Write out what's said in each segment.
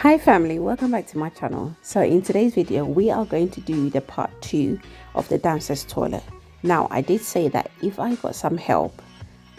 Hi family, welcome back to my channel. So in today's video we are going to do the part 2 of the downstairs toilet. Now I did say that if I got some help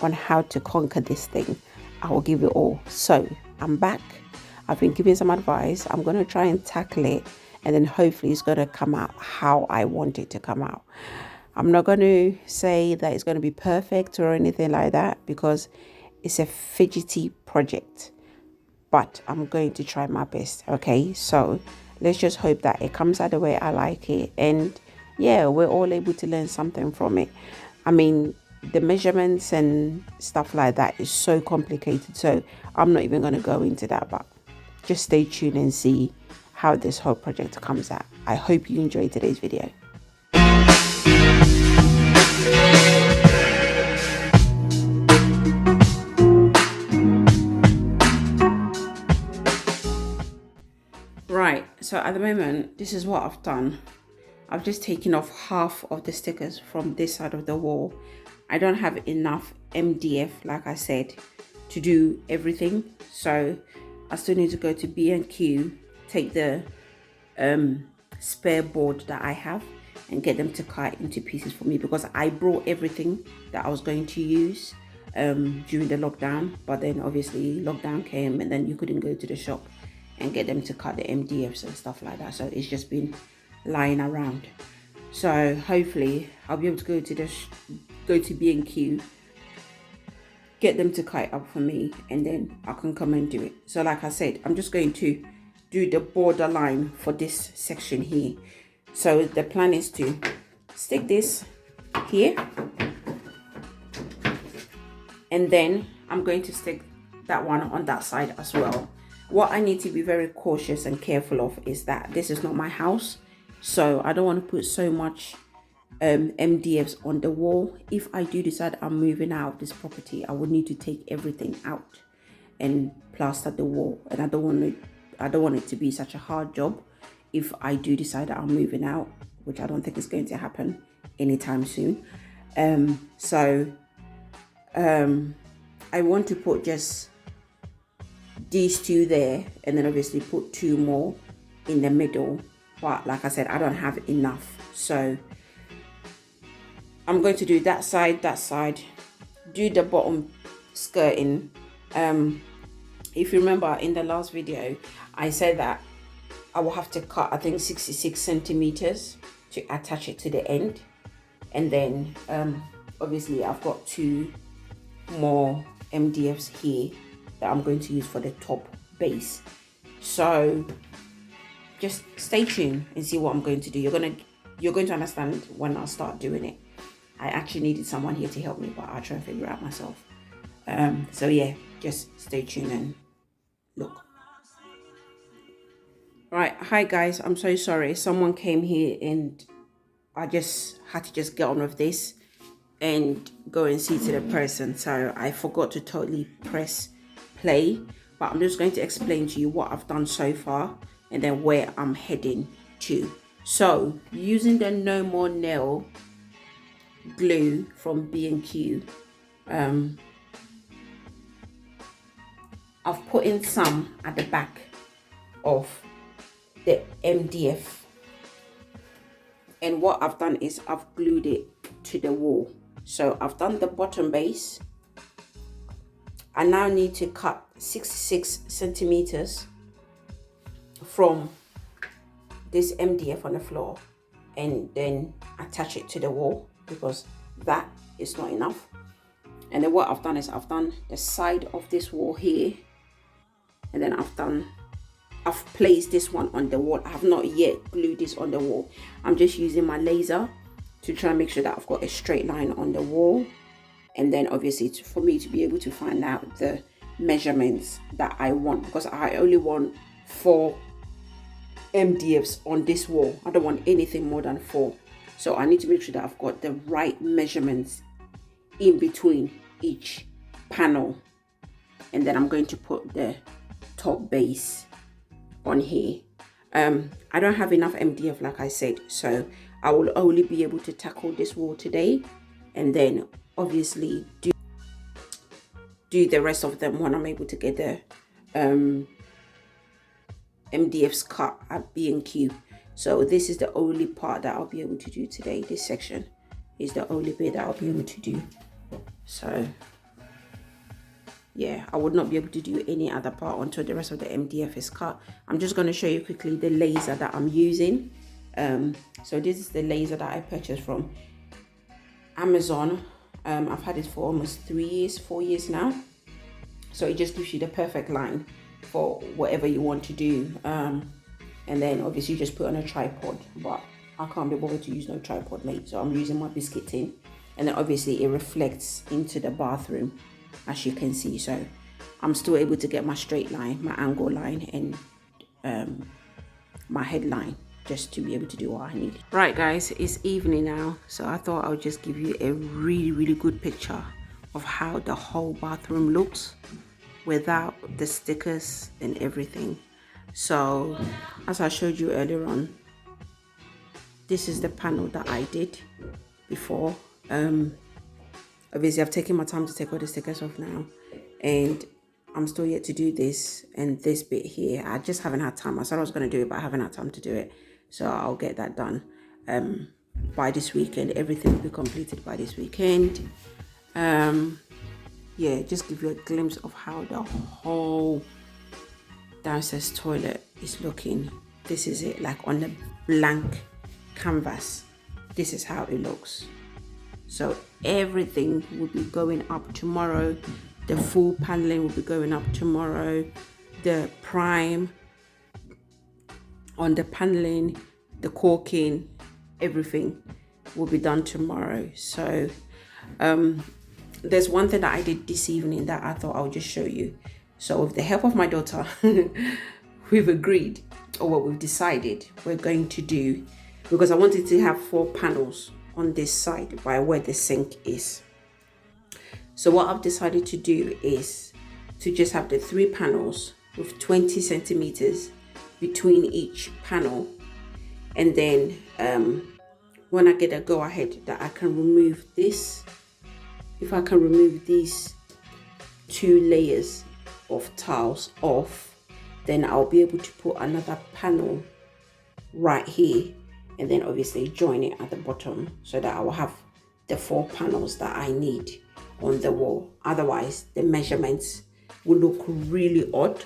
on how to conquer this thing, I will give it all. So I'm back. I've been giving some advice. I'm going to try and tackle it, and then hopefully it's going to come out how I want it to come out. I'm not going to say that it's going to be perfect or anything like that, because it's a fidgety project, but I'm going to try my best. Okay, so let's just hope that it comes out the way I like it, and yeah, we're all able to learn something from it. I mean, the measurements and stuff like that is so complicated, so I'm not even going to go into that, but just stay tuned and see how this whole project comes out. I hope you enjoyed today's video. Right, so at the moment, this is what I've done. I've just taken off half of the stickers from this side of the wall. I don't have enough MDF, like I said, to do everything. So I still need to go to B&Q, take the spare board that I have and get them to cut into pieces for me, because I brought everything that I was going to use during the lockdown, but then obviously lockdown came and then you couldn't go to the shop and get them to cut the MDFs and stuff like that, so it's just been lying around. So hopefully I'll be able to go to B&Q, get them to cut it up for me, and then I can come and do it. So like I said, I'm just going to do the border line for this section here. So the plan is to stick this here, and then I'm going to stick that one on that side as well. What I need to be very cautious and careful of is that this is not my house, so I don't want to put so much MDFs on the wall. If I do decide I'm moving out of this property, I would need to take everything out and plaster the wall, and I don't want it to be such a hard job if I do decide that I'm moving out, which I don't think is going to happen anytime soon. I want to put just these two there, and then obviously put two more in the middle, but like I said, I don't have enough, so I'm going to do that side, do the bottom skirting. If you remember in the last video, I said that I will have to cut, I think, 66 centimeters to attach it to the end, and then obviously I've got two more MDFs here that I'm going to use for the top base. So just stay tuned and see what I'm going to do. You're going to understand when I start doing it. I actually needed someone here to help me, but I'll try and figure it out myself. So yeah, just stay tuned and look. Right, hi guys, I'm so sorry. Someone came here and I just had to just get on with this and go and see to the person. So I forgot to totally press play, but I'm just going to explain to you what I've done so far and then where I'm heading to. So using the No More Nail glue from B&Q, I've put in some at the back of the MDF, and what I've done is I've glued it to the wall. So I've done the bottom base. I now need to cut 66 centimeters from this MDF on the floor and then attach it to the wall, because that is not enough. And then what I've done is I've done the side of this wall here, and then I've placed this one on the wall. I have not yet glued this on the wall. I'm just using my laser to try and make sure that I've got a straight line on the wall, and then obviously for me to be able to find out the measurements that I want, because I only want 4 MDFs on this wall. I don't want anything more than 4, so I need to make sure that I've got the right measurements in between each panel, and then I'm going to put the top base on here. I don't have enough MDF, like I said, so I will only be able to tackle this wall today, and then obviously do the rest of them when I'm able to get the MDF's cut at B&Q. So this is the only part that I'll be able to do today. This section is the only bit that I'll be able to do. So yeah, I would not be able to do any other part until the rest of the MDF is cut. I'm just going to show you quickly the laser that I'm using. So this is the laser that I purchased from Amazon. I've had it for almost 4 years now. So it just gives you the perfect line for whatever you want to do. And then obviously you just put on a tripod, but I can't be bothered to use no tripod, mate. So I'm using my biscuit tin, and then obviously it reflects into the bathroom, as you can see. So I'm still able to get my straight line, my angle line, and my headline, just to be able to do what I need. Right guys, it's evening now, so I thought I would just give you a really good picture of how the whole bathroom looks without the stickers and everything. So as I showed you earlier on, this is the panel that I did before. Obviously I've taken my time to take all the stickers off now, and I'm still yet to do this and this bit here. I just haven't had time. I said I was going to do it, but I haven't had time to do it. So I'll get that done by this weekend. Everything will be completed by this weekend. Yeah, just give you a glimpse of how the whole downstairs toilet is looking. This is it, like on the blank canvas. This is how it looks. So everything will be going up tomorrow. The full paneling will be going up tomorrow. The prime on the paneling, the caulking, everything will be done tomorrow. So there's one thing that I did this evening that I thought I'll just show you. So with the help of my daughter, we've agreed, or what we've decided we're going to do, because I wanted to have 4 panels on this side by where the sink is. So what I've decided to do is to just have the 3 panels with 20 centimeters between each panel. And then when I get a go ahead that I can remove this, if I can remove these 2 layers of tiles off, then I'll be able to put another panel right here, and then obviously join it at the bottom, so that I will have the 4 panels that I need on the wall. Otherwise the measurements will look really odd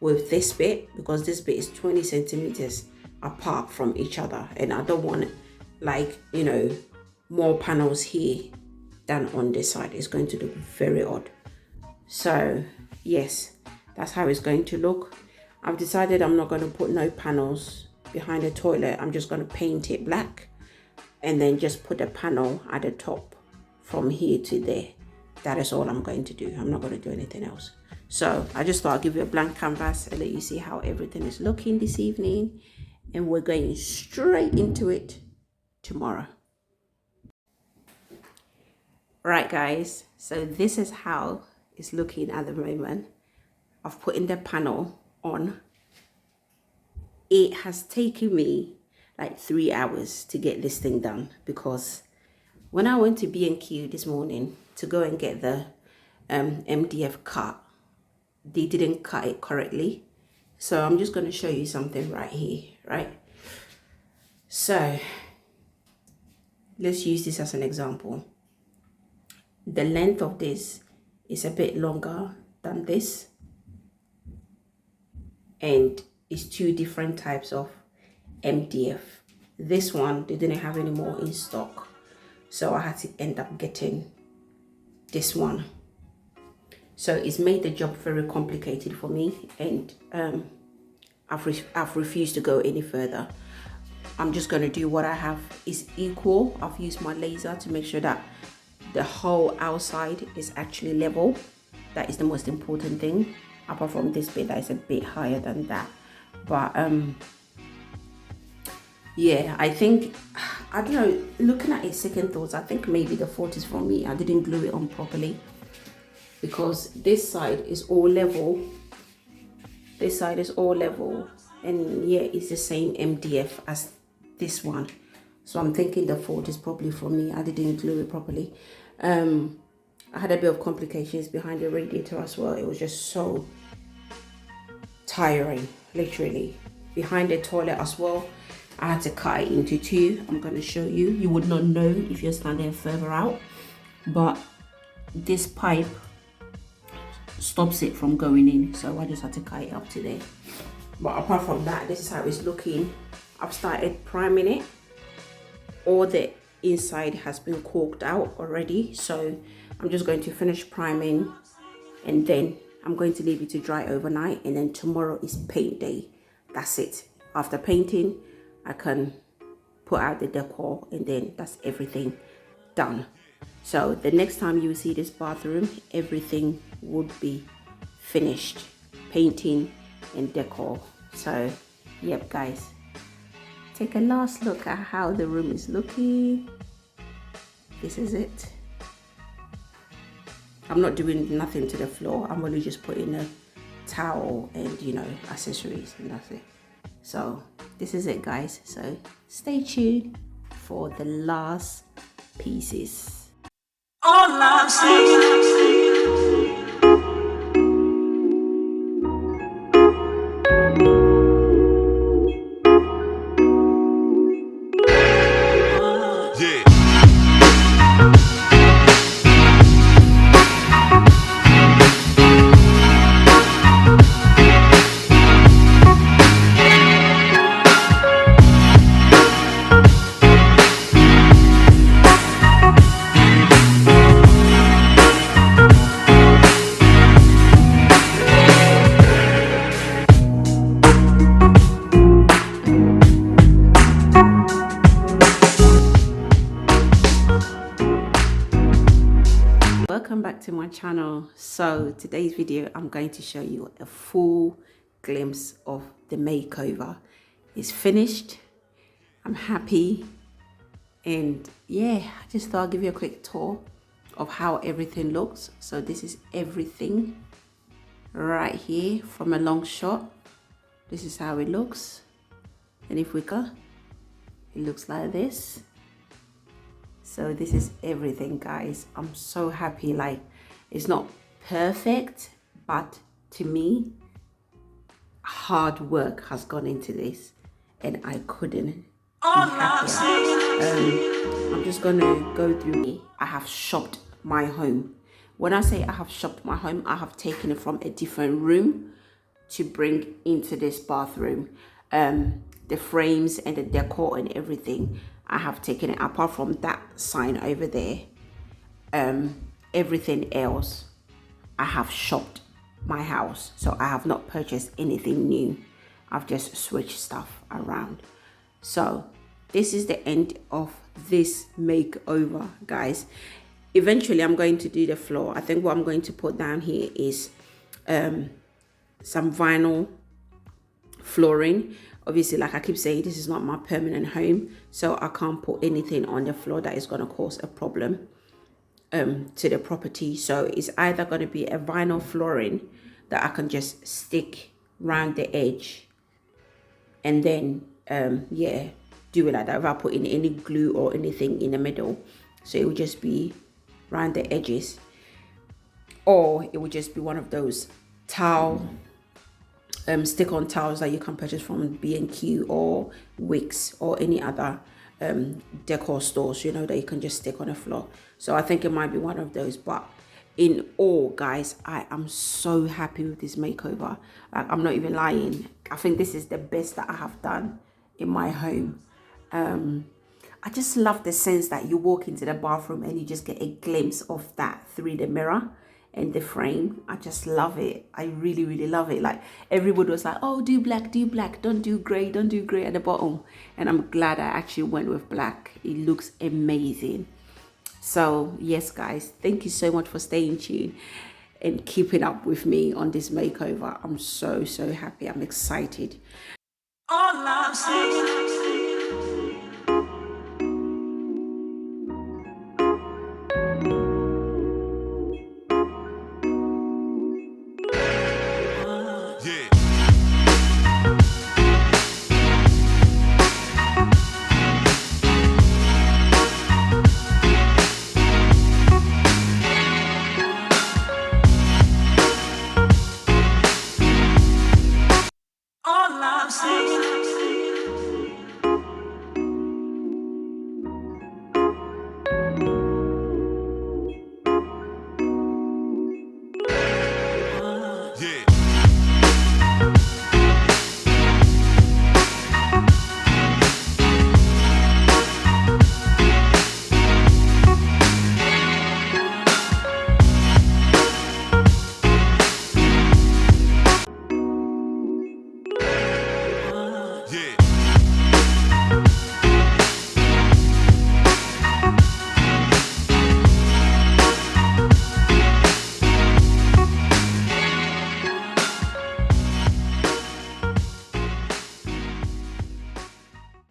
with this bit, because this bit is 20 centimeters apart from each other, and I don't want, like, you know, more panels here than on this side. It's going to look very odd. So yes, that's how it's going to look. I've decided I'm not going to put no panels behind the toilet. I'm just going to paint it black, and then just put a panel at the top from here to there. That is all I'm going to do. I'm not going to do anything else. So I just thought I'd give you a blank canvas and let you see how everything is looking this evening, and we're going straight into it tomorrow. Right guys, so this is how it's looking at the moment. I've put in the panel on. It has taken me like 3 hours to get this thing done, because when I went to B&Q this morning to go and get the MDF cut, they didn't cut it correctly. So I'm just going to show you something right here, right? So let's use this as an example. The length of this is a bit longer than this, and it's 2 different types of MDF. This one, they didn't have any more in stock, so I had to end up getting this one. So it's made the job very complicated for me, and I've refused to go any further. I'm just going to do what I have is equal. I've used my laser to make sure that the whole outside is actually level. That is the most important thing, apart from this bit that is a bit higher than that. But yeah, I think, I don't know, looking at it second thoughts, I think maybe the fault is from me. I didn't glue it on properly, because this side is all level. This side is all level, and yeah, it's the same MDF as this one. So I'm thinking the fault is probably from me. I didn't glue it properly. I had a bit of complications behind the radiator as well. It was just so tiring. literally behind the toilet as well. I had to cut it into two. I'm going to show you. You would not know if you're standing further out, but this pipe stops it from going in, so I just had to cut it up today. But apart from that, this is how it's looking. I've started priming it. All the inside has been caulked out already, so I'm just going to finish priming, and then I'm going to leave it to dry overnight, and then tomorrow is paint day. That's it. After painting, I can put out the decor, and then that's everything done. So the next time you see this bathroom, everything would be finished, painting and decor. So yep guys, take a last look at how the room is looking. This is it. I'm not doing nothing to the floor. I'm only just putting a towel and, you know, accessories, and that's it. So this is it guys, so stay tuned for the last pieces. All I'm saying, welcome back to my channel. So today's video, I'm going to show you a full glimpse of the makeover. It's finished. I'm happy, and yeah, I just thought I'd give you a quick tour of how everything looks. So this is everything right here from a long shot. This is how it looks, and if we go, it looks like this. So this is everything guys. I'm so happy. Like, it's not perfect, but to me, hard work has gone into this, and I couldn't be happier. I'm just gonna go through. I have shopped my home. When I say I have shopped my home, I have taken it from a different room to bring into this bathroom. The frames and the decor and everything, I have taken it. Apart from that sign over there, everything else, I have shopped my house. So I have not purchased anything new. I've just switched stuff around. So this is the end of this makeover guys. Eventually I'm going to do the floor. I think what I'm going to put down here is some vinyl flooring. Obviously, like I keep saying, this is not my permanent home, so I can't put anything on the floor that is going to cause a problem to the property. So it's either going to be a vinyl flooring that I can just stick around the edge, and then yeah, do it like that without putting any glue or anything in the middle. So it will just be around the edges, or it would just be one of those towel stick-on towels that you can purchase from B&Q or Wix or any other decor stores, you know, that you can just stick on the floor. So I think it might be one of those. But in all guys, I am so happy with this makeover. Like, I'm not even lying. I think this is the best that I have done in my home. I just love the sense that you walk into the bathroom and you just get a glimpse of that 3D mirror and the frame. I just love it. I really, really love it. Like, everybody was like, oh, do black, don't do gray at the bottom. And I'm glad I actually went with black. It looks amazing. So yes guys, thank you so much for staying tuned and keeping up with me on this makeover. I'm so happy. I'm excited. All I'm saying.